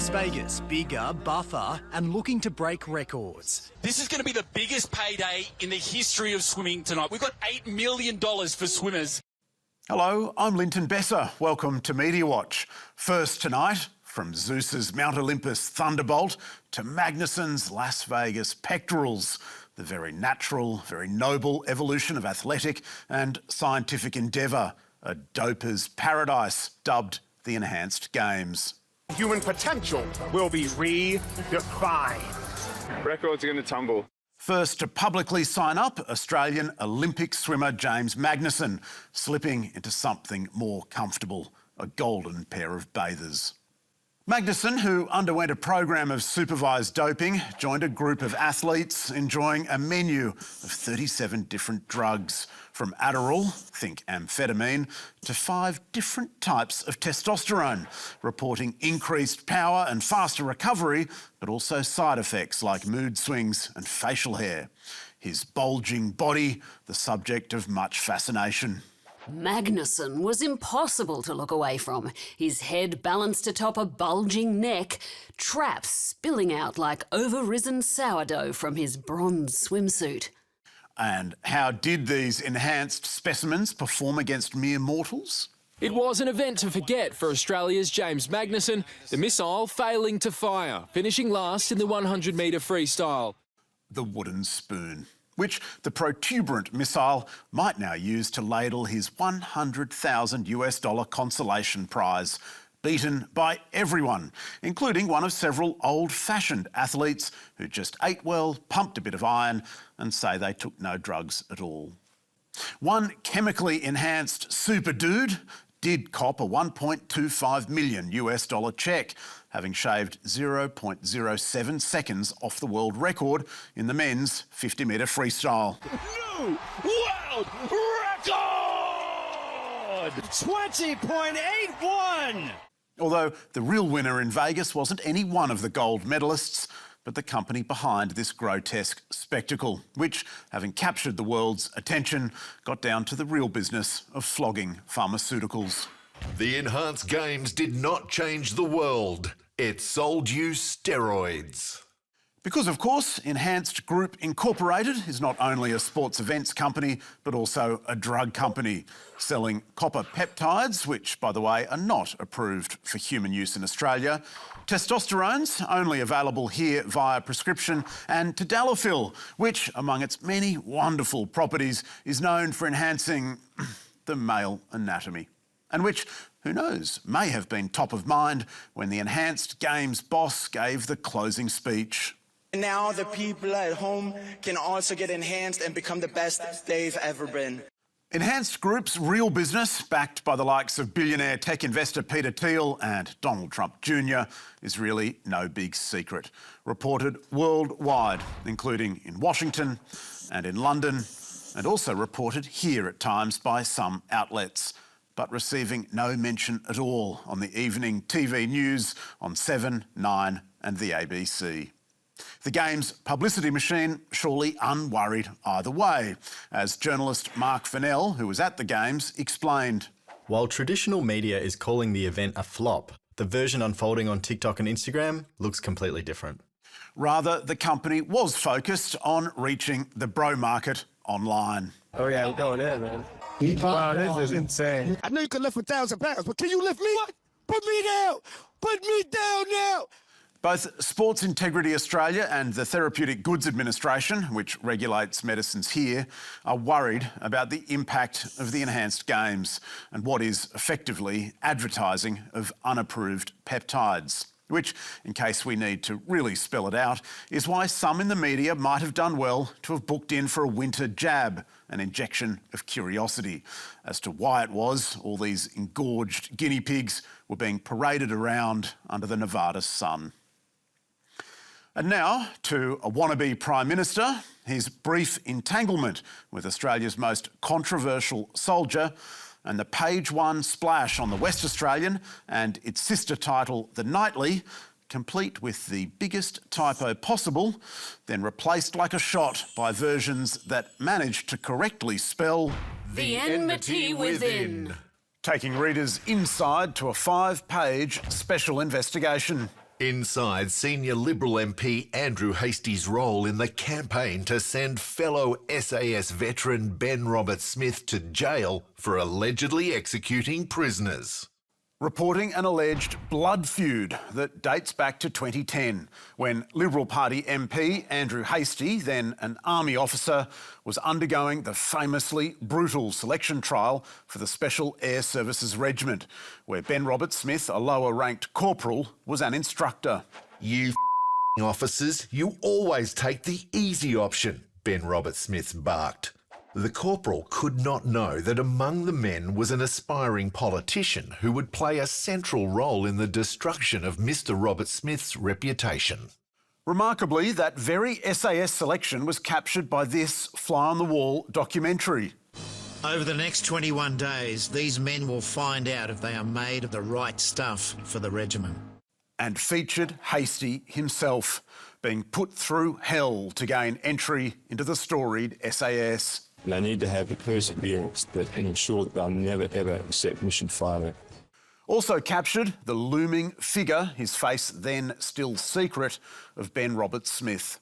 Las Vegas, bigger, buffer, and looking to break records. This is going to be the biggest payday in the history of swimming tonight. We've got $8 million for swimmers. Hello, I'm Linton Besser. Welcome to Media Watch. First tonight, from Zeus's Mount Olympus Thunderbolt to Magnussen's Las Vegas pectorals, the very natural, very noble evolution of athletic and scientific endeavour, a doper's paradise dubbed the Enhanced Games. Human potential will be redefined. Records are going to tumble. First to publicly sign up, Australian Olympic swimmer James Magnussen, slipping into something more comfortable, a golden pair of bathers. Magnussen, who underwent a program of supervised doping, joined a group of athletes enjoying a menu of 37 different drugs, from Adderall, think amphetamine, to 5 different types of testosterone, reporting increased power and faster recovery, but also side effects like mood swings and facial hair. His bulging body, the subject of much fascination. Magnussen was impossible to look away from, his head balanced atop a bulging neck, traps spilling out like over-risen sourdough from his bronze swimsuit. And how did these enhanced specimens perform against mere mortals? It was an event to forget for Australia's James Magnussen, the missile failing to fire, finishing last in the 100-metre freestyle. The wooden spoon, which the protuberant missile might now use to ladle his $100,000 consolation prize, beaten by everyone, including one of several old-fashioned athletes who just ate well, pumped a bit of iron and say they took no drugs at all. One chemically enhanced super dude did cop a $1.25 million cheque, having shaved 0.07 seconds off the world record in the men's 50-metre freestyle. New world record! 20.81! Although the real winner in Vegas wasn't any one of the gold medalists, but the company behind this grotesque spectacle, which, having captured the world's attention, got down to the real business of flogging pharmaceuticals. The Enhanced Games did not change the world. It sold you steroids. Because, of course, Enhanced Group Incorporated is not only a sports events company, but also a drug company, selling copper peptides, which, by the way, are not approved for human use in Australia, testosterones, only available here via prescription, and tadalafil, which, among its many wonderful properties, is known for enhancing the male anatomy, and which, who knows, may have been top of mind when the Enhanced Games boss gave the closing speech. Now the people at home can also get enhanced and become the best they've ever been. Enhanced Group's real business, backed by the likes of billionaire tech investor Peter Thiel and Donald Trump Jr., is really no big secret. Reported worldwide, including in Washington and in London, and also reported here at times by some outlets, but receiving no mention at all on the evening TV news on 7, 9 and the ABC. The Games publicity machine surely unworried either way, as journalist Mark Fennell, who was at the Games, explained. While traditional media is calling the event a flop, the version unfolding on TikTok and Instagram looks completely different. Rather, the company was focused on reaching the bro market online. Oh yeah, I'm going in, man. Wow, this is insane. I know you can lift 1,000 pounds, but can you lift me? What? Put me down! Put me down now! Both Sports Integrity Australia and the Therapeutic Goods Administration, which regulates medicines here, are worried about the impact of the Enhanced Games and what is effectively advertising of unapproved peptides, which, in case we need to really spell it out, is why some in the media might have done well to have booked in for a winter jab, an injection of curiosity, as to why it was all these engorged guinea pigs were being paraded around under the Nevada sun. And now to a wannabe Prime Minister, his brief entanglement with Australia's most controversial soldier, and the page one splash on the West Australian and its sister title, The Nightly, complete with the biggest typo possible, then replaced like a shot by versions that managed to correctly spell The enmity within. taking readers inside to a 5-page special investigation. Inside senior Liberal MP Andrew Hastie's role in the campaign to send fellow SAS veteran Ben Roberts-Smith to jail for allegedly executing prisoners. Reporting an alleged blood feud that dates back to 2010, when Liberal Party MP Andrew Hastie, then an army officer, was undergoing the famously brutal selection trial for the Special Air Services Regiment, where Ben Roberts-Smith, a lower-ranked corporal, was an instructor. You officers, you always take the easy option, Ben Roberts-Smith barked. The corporal could not know that among the men was an aspiring politician who would play a central role in the destruction of Mr. Roberts-Smith's reputation. Remarkably, that very SAS selection was captured by this fly-on-the-wall documentary. Over the next 21 days, these men will find out if they are made of the right stuff for the regiment. And featured Hastie himself, being put through hell to gain entry into the storied SAS. They need to have the perseverance that ensure that they'll never ever accept mission failure. Also captured the looming figure, his face then still secret, of Ben Roberts-Smith.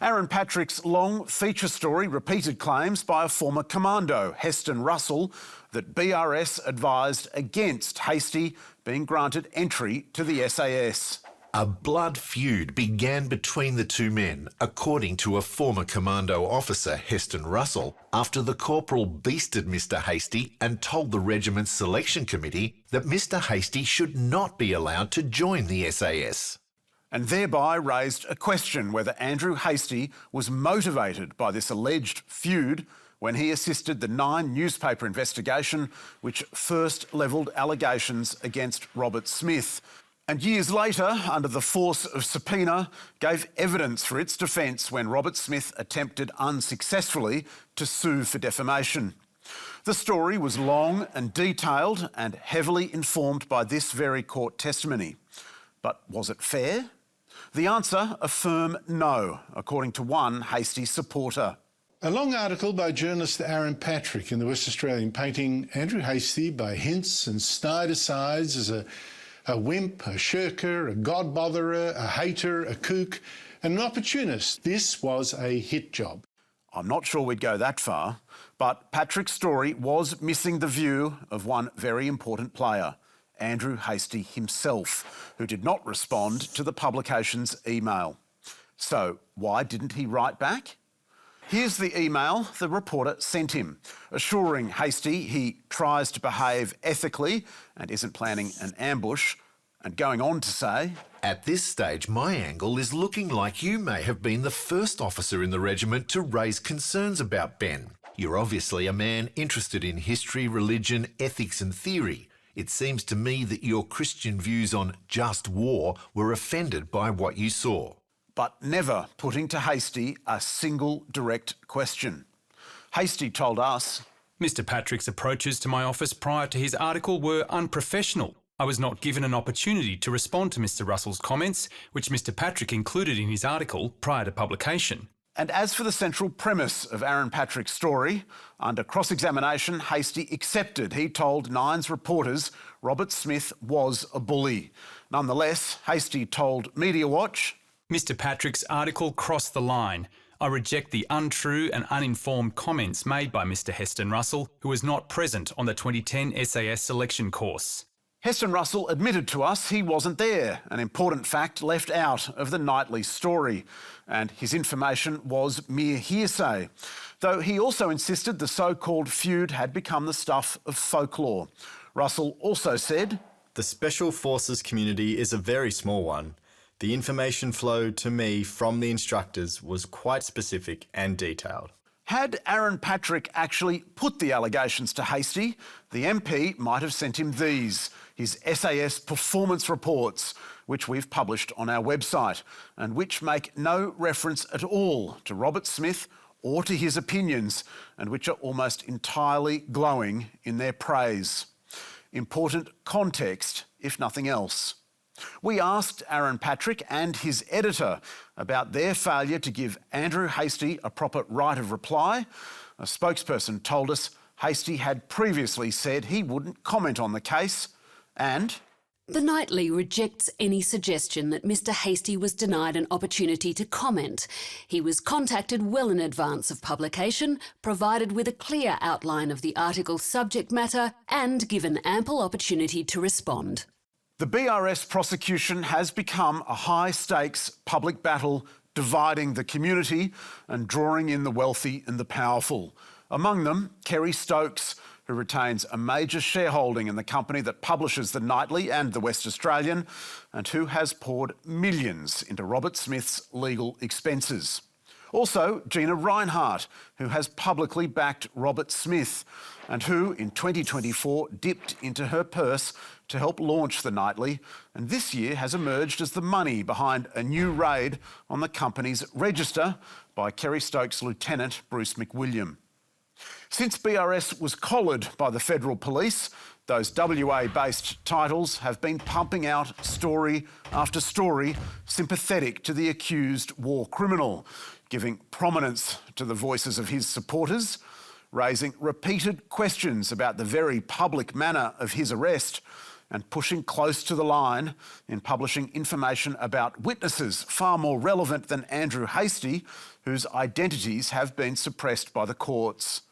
Aaron Patrick's long feature story repeated claims by a former commando, Heston Russell, that BRS advised against Hastie being granted entry to the SAS. A blood feud began between the two men, according to a former commando officer, Heston Russell, after the corporal beasted Mr. Hastie and told the regiment's selection committee that Mr. Hastie should not be allowed to join the SAS. And thereby raised a question whether Andrew Hastie was motivated by this alleged feud when he assisted the Nine newspaper investigation which first levelled allegations against Roberts-Smith, and years later, under the force of subpoena, gave evidence for its defence when Roberts-Smith attempted unsuccessfully to sue for defamation. The story was long and detailed and heavily informed by this very court testimony. But was it fair? The answer, a firm no, according to one Hastie supporter. A long article by journalist Aaron Patrick in the West Australian painting Andrew Hastie by hints and snide asides as a wimp, a shirker, a god-botherer, a hater, a kook, and an opportunist. This was a hit job. I'm not sure we'd go that far, but Patrick's story was missing the view of one very important player, Andrew Hastie himself, who did not respond to the publication's email. So why didn't he write back? Here's the email the reporter sent him, assuring Hastie he tries to behave ethically and isn't planning an ambush, and going on to say, "At this stage, my angle is looking like you may have been the first officer in the regiment to raise concerns about Ben. You're obviously a man interested in history, religion, ethics and theory. It seems to me that your Christian views on just war were offended by what you saw." But never putting to Hastie a single direct question. Hastie told us, Mr. Patrick's approaches to my office prior to his article were unprofessional. I was not given an opportunity to respond to Mr. Russell's comments, which Mr. Patrick included in his article prior to publication. And as for the central premise of Aaron Patrick's story, under cross-examination, Hastie accepted he told Nine's reporters Roberts-Smith was a bully. Nonetheless, Hastie told Media Watch, Mr. Patrick's article crossed the line. I reject the untrue and uninformed comments made by Mr. Heston Russell, who was not present on the 2010 SAS selection course. Heston Russell admitted to us he wasn't there, an important fact left out of the nightly story, and his information was mere hearsay, though he also insisted the so-called feud had become the stuff of folklore. Russell also said, "The Special Forces community is a very small one. The information flow to me from the instructors was quite specific and detailed." Had Aaron Patrick actually put the allegations to Hastie, the MP might have sent him these, his SAS performance reports, which we've published on our website, and which make no reference at all to Roberts-Smith or to his opinions, and which are almost entirely glowing in their praise. Important context, if nothing else. We asked Aaron Patrick and his editor about their failure to give Andrew Hastie a proper right of reply. A spokesperson told us Hastie had previously said he wouldn't comment on the case and... The Nightly rejects any suggestion that Mr Hastie was denied an opportunity to comment. He was contacted well in advance of publication, provided with a clear outline of the article's subject matter and given ample opportunity to respond. The BRS prosecution has become a high-stakes public battle dividing the community and drawing in the wealthy and the powerful. Among them, Kerry Stokes, who retains a major shareholding in the company that publishes The Nightly and The West Australian, and who has poured millions into Robert Smith's legal expenses. Also, Gina Rinehart, who has publicly backed Robert Smith and who, in 2024, dipped into her purse to help launch The Nightly, and this year has emerged as the money behind a new raid on the company's register by Kerry Stokes' lieutenant, Bruce McWilliam. Since BRS was collared by the federal police, those WA-based titles have been pumping out story after story sympathetic to the accused war criminal, giving prominence to the voices of his supporters, raising repeated questions about the very public manner of his arrest, and pushing close to the line in publishing information about witnesses far more relevant than Andrew Hastie, whose identities have been suppressed by the courts.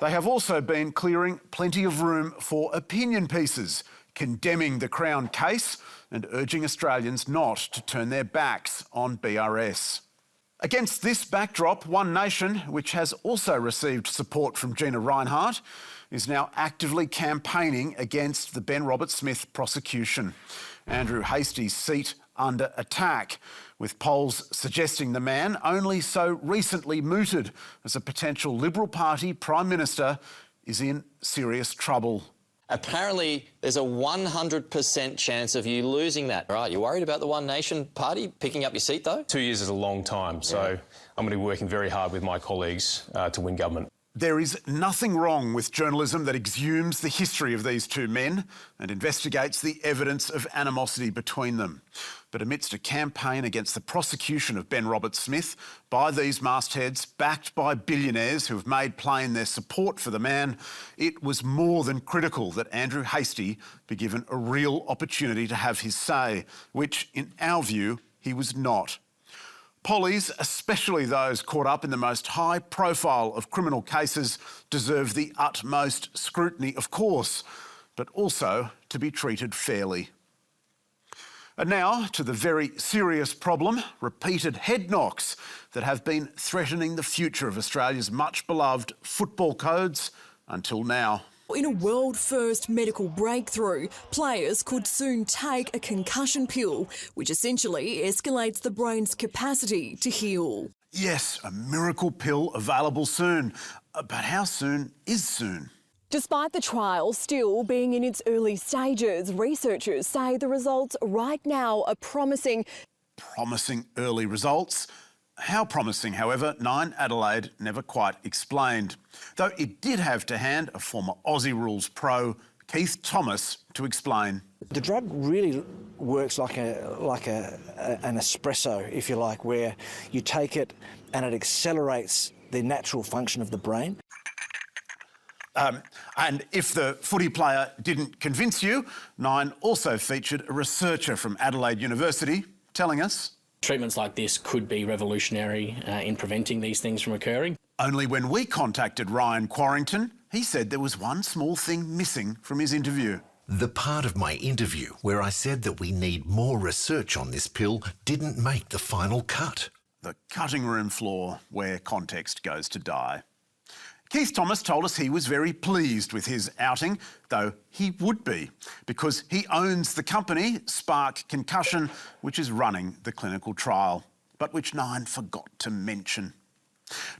They have also been clearing plenty of room for opinion pieces, condemning the Crown case and urging Australians not to turn their backs on BRS. Against this backdrop, One Nation, which has also received support from Gina Rinehart, is now actively campaigning against the Ben Roberts-Smith prosecution. Andrew Hastie's seat under attack, with polls suggesting the man, only so recently mooted as a potential Liberal Party Prime Minister, is in serious trouble. Apparently, there's a 100% chance of you losing that. All right, you worried about the One Nation party picking up your seat, though? 2 years is a long time, so I'm going to be working very hard with my colleagues to win government. There is nothing wrong with journalism that exhumes the history of these two men and investigates the evidence of animosity between them. But amidst a campaign against the prosecution of Ben Roberts-Smith by these mastheads, backed by billionaires who have made plain their support for the man, it was more than critical that Andrew Hastie be given a real opportunity to have his say, which, in our view, he was not. Pollies, especially those caught up in the most high profile of criminal cases, deserve the utmost scrutiny, of course, but also to be treated fairly. And now to the very serious problem, repeated head knocks that have been threatening the future of Australia's much beloved football codes until now. In a world-first medical breakthrough, players could soon take a concussion pill, which essentially escalates the brain's capacity to heal. Yes, a miracle pill available soon. But how soon is soon? Despite the trial still being in its early stages, researchers say the results right now are promising. Promising early results? How promising, however, Nine Adelaide never quite explained, though it did have to hand a former Aussie Rules pro, Keith Thomas, to explain. The drug really works like an espresso, if you like, where you take it and it accelerates the natural function of the brain. And if the footy player didn't convince you, Nine also featured a researcher from Adelaide University telling us treatments like this could be revolutionary in preventing these things from occurring. Only when we contacted Ryan Quarrington, he said there was one small thing missing from his interview. The part of my interview where I said that we need more research on this pill didn't make the final cut. The cutting room floor where context goes to die. Keith Thomas told us he was very pleased with his outing, though he would be, because he owns the company, Spark Concussion, which is running the clinical trial, but which Nine forgot to mention.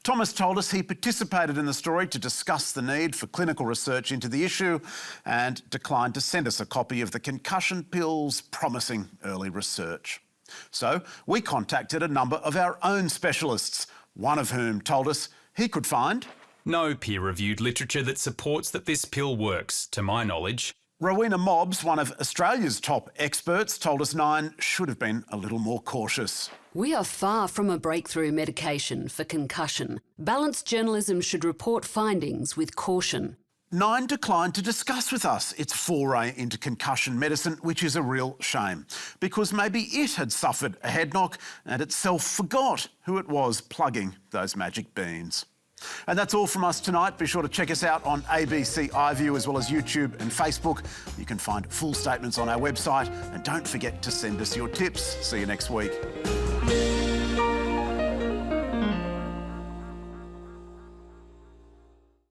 Thomas told us he participated in the story to discuss the need for clinical research into the issue and declined to send us a copy of the concussion pill's promising early research. So we contacted a number of our own specialists, one of whom told us he could find no peer-reviewed literature that supports that this pill works, to my knowledge. Rowena Mobbs, one of Australia's top experts, told us Nine should have been a little more cautious. We are far from a breakthrough medication for concussion. Balanced journalism should report findings with caution. Nine declined to discuss with us its foray into concussion medicine, which is a real shame, because maybe it had suffered a head knock and itself forgot who it was plugging those magic beans. And that's all from us tonight. Be sure to check us out on ABC iView as well as YouTube and Facebook. You can find full statements on our website, and don't forget to send us your tips. See you next week.